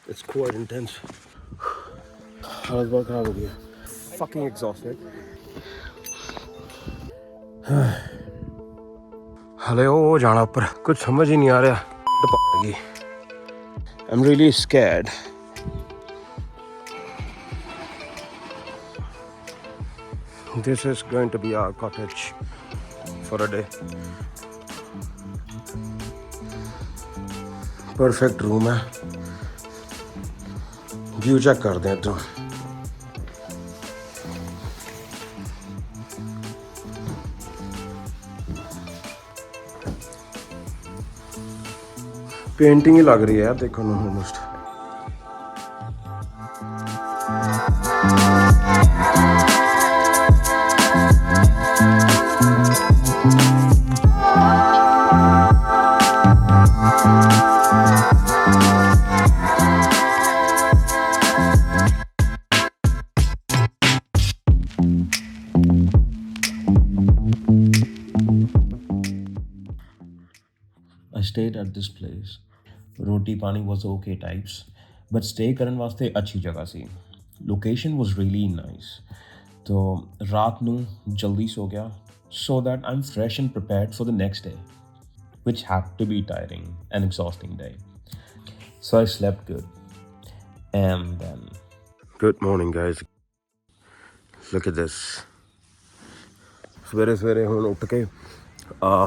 It's quite intense. हालत बहुत खराब हो गई है. Fucking exhausted. हले वो जाना ऊपर कुछ समझ ही नहीं आ रहा. I'm really scared. This is going to be our cottage for a day. Perfect room है. View check कर दें तो. पेंटिंग ही लग रही है यार, देखो ना almost. I stayed at this place. Roti pani was okay types, but stay ਕਰਨ ਵਾਸਤੇ अच्छी जगह सी. Location was really nice. तो रात ਨੂੰ जल्दी सो गया so that I'm fresh and prepared for the next day, which had to be tiring and exhausting day. So I slept good. And then good morning guys. Look at this. ਸਵੇਰੇ ਸਵੇਰੇ ਹੁਣ ਉੱਠ ਕੇ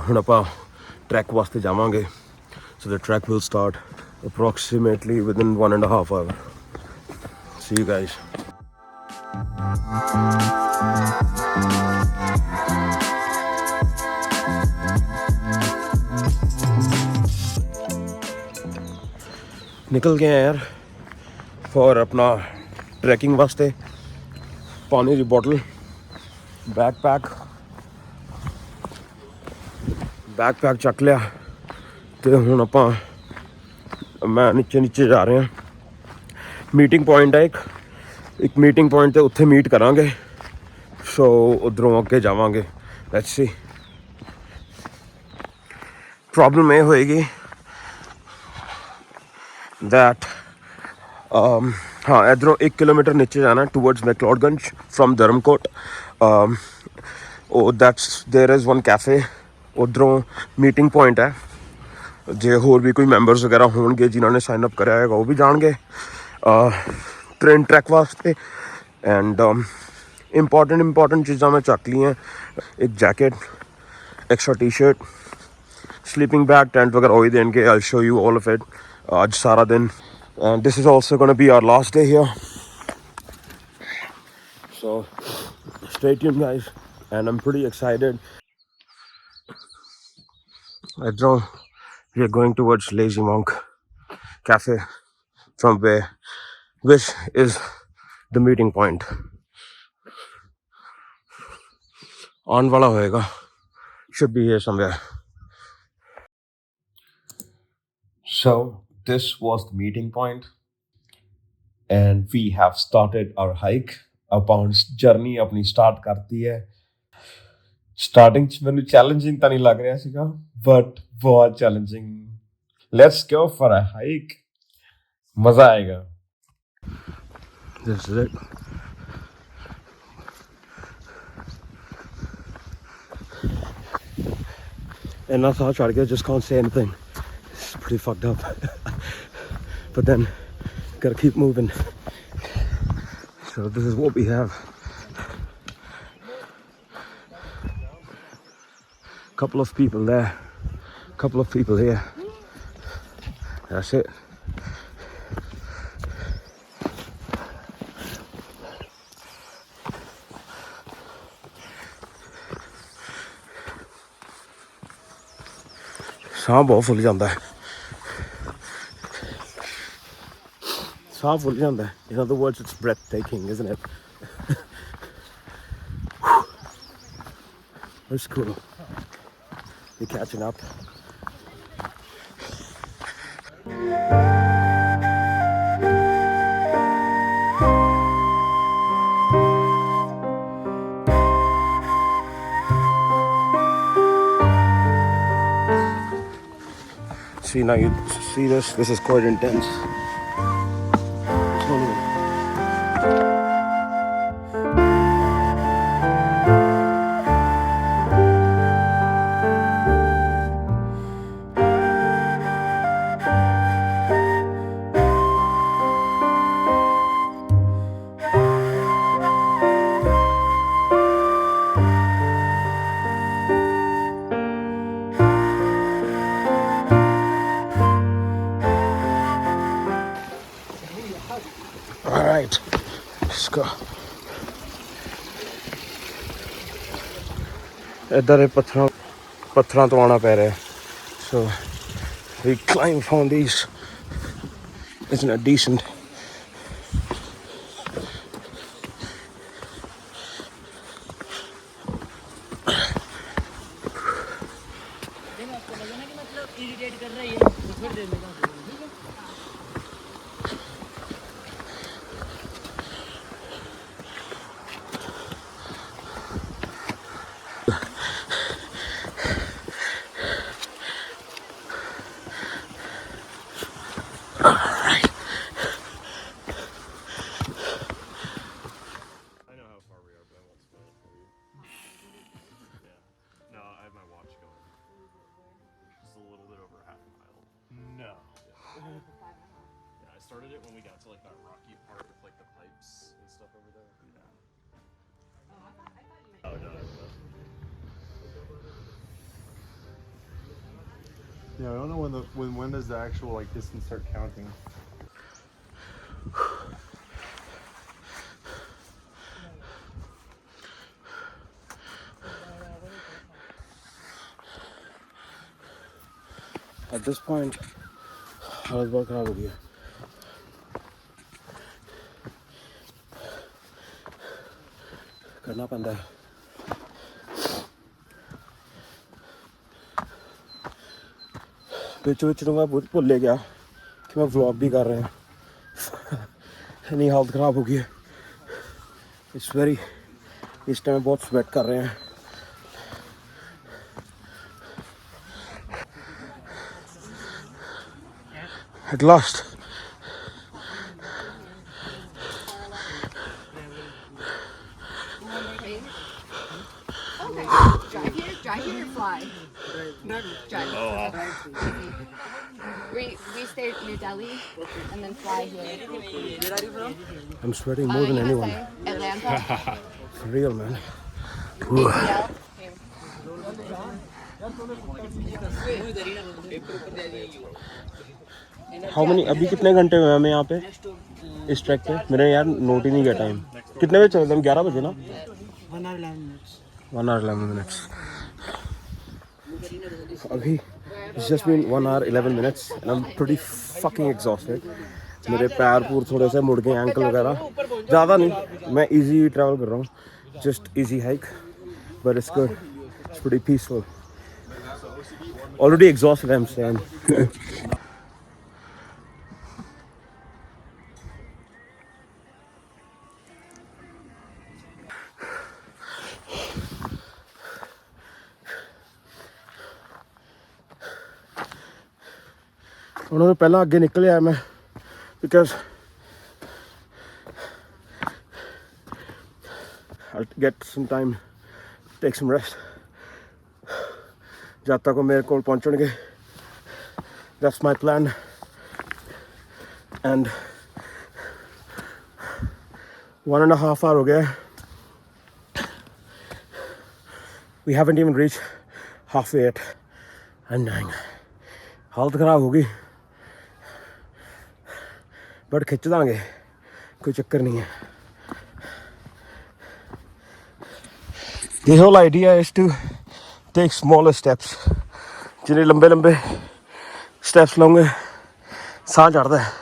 ਹੁਣ ਆਪਾਂ ट्रैक वास्ते जावांगे. So the trek will start approximately within 1.5 hours. See you guys. निकल गए हैं यार फॉर अपना ट्रैकिंग वास्ते. पानी की बॉटल, बैकपैक चक लिया तो हुण आपां मैं नीचे जा रहे हैं. मीटिंग पॉइंट है एक मीटिंग पॉइंट ते उत्थे मीट करांगे. सो उधरों अगे जावांगे. Let's see. प्रॉब्लम ये होएगी दैट हाँ इधरों 1 किलोमीटर नीचे जाना towards McLeodganj from Dharamkot. That's there is one cafe. उधरों मीटिंग पॉइंट है. जे होर भी कोई मैंबर्स वगैरह होणगे जिन्होंने साइन अप कराया होगा वो भी जाणगे ट्रेन ट्रैक वास्ते. एंड इंपॉर्टेंट चीज़ां मैं चक ली हैं. एक jacket, extra T shirt, sleeping bag, tent वगैरह वही देंगे. I show you all of it आज सारा दिन. And this is also gonna be our last day here. So stay tuned guys and I am pretty excited. इधरों we are going towards Lazy Monk Cafe from which is the meeting point. On wala hoega. Should be here somewhere. So this was the meeting point and we have started our hike. Upon journey अपनी start करती है. Starting च मैंने challenging ਤਾਂ ਨਹੀਂ ਲੱਗ ਰਿਹਾ ਸੀਗਾ but बहुत challenging. Let's go for a hike. मजा आएगा. This is it. And I thought I just can't say anything. It's pretty fucked up. But then gotta keep moving. So this is what we have. Couple of people there, couple of people here. That's it. ਸਾਹ ਬਹੁਤ ਫੁੱਲ ਜਾਂਦਾ ਹੈ. ਸਾਹ ਫੁੱਲ ਜਾਂਦਾ ਹੈ. In other words, it's breathtaking, isn't it? It's cool. You're catching up. See, now you see this is quite intense. right, let's go. इधर है पत्थरों तो आना पै रहा है. So we climb on these. Isn't it decent? Yeah, I don't know when does the actual like distance start counting. At this point, हालत बहुत खराब हो गई है. करना पड़ता है. पिच मैं भूल गया कि मैं व्लॉग भी कर रहे हैं. इतनी हालत ख़राब हो गई है. इस टाइम बहुत स्वेट कर रहे हैं. At last. Okay. Drive here or fly? Drive. Oh, wow. We stayed New Delhi and then fly here. Where are you from? I'm sweating more than anyone. Atlanta. For real, man. ATL. How many? अभी कितने घंटे हुए हमें यहाँ पे इस track पे? मेरे यार नोट ही नहीं किया टाइम. कितने बजे चलते हम? 11 बजे ना? 1 hour 11 minutes. 1 hour 11 minutes. अभी it's just been 1 hour 11 minutes and I'm pretty fucking exhausted. मेरे पैर पूर थोड़े से मुड़ गए, एंकल वगैरह. ज़्यादा नहीं, मैं easy travel कर रहा हूँ. Just easy hike, but it's good. It's pretty peaceful. Already exhausted, I'm saying. उन्होंने पहला आगे निकल आया मैं because I'll get some time, take some rest. जब तक वो मेरे को पहुंचेंगे, that's my plan. And 1.5 hour हो गया. We haven't even reached halfway yet. I'm dying. हालत खराब होगी, बट खिंच दांगे, कोई चक्कर नहीं है. The whole idea is to take smaller steps. जिन्हें लंबे लंबे steps लूँगे साह चढ़ता है.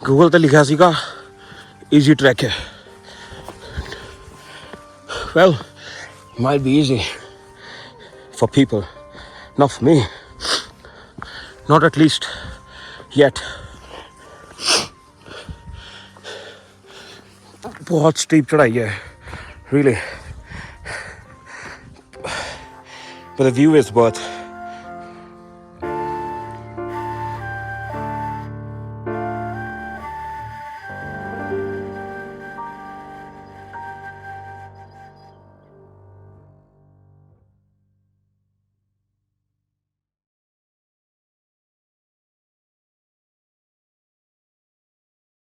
ਗੂਗਲ ਤੇ ਲਿਖਿਆ ਸੀਗਾ ਈਜ਼ੀ ਟਰੈਕ ਹੈ well might be easy for people not for me not at least yet बहुत स्टीप चढ़ाई है really but the view is worth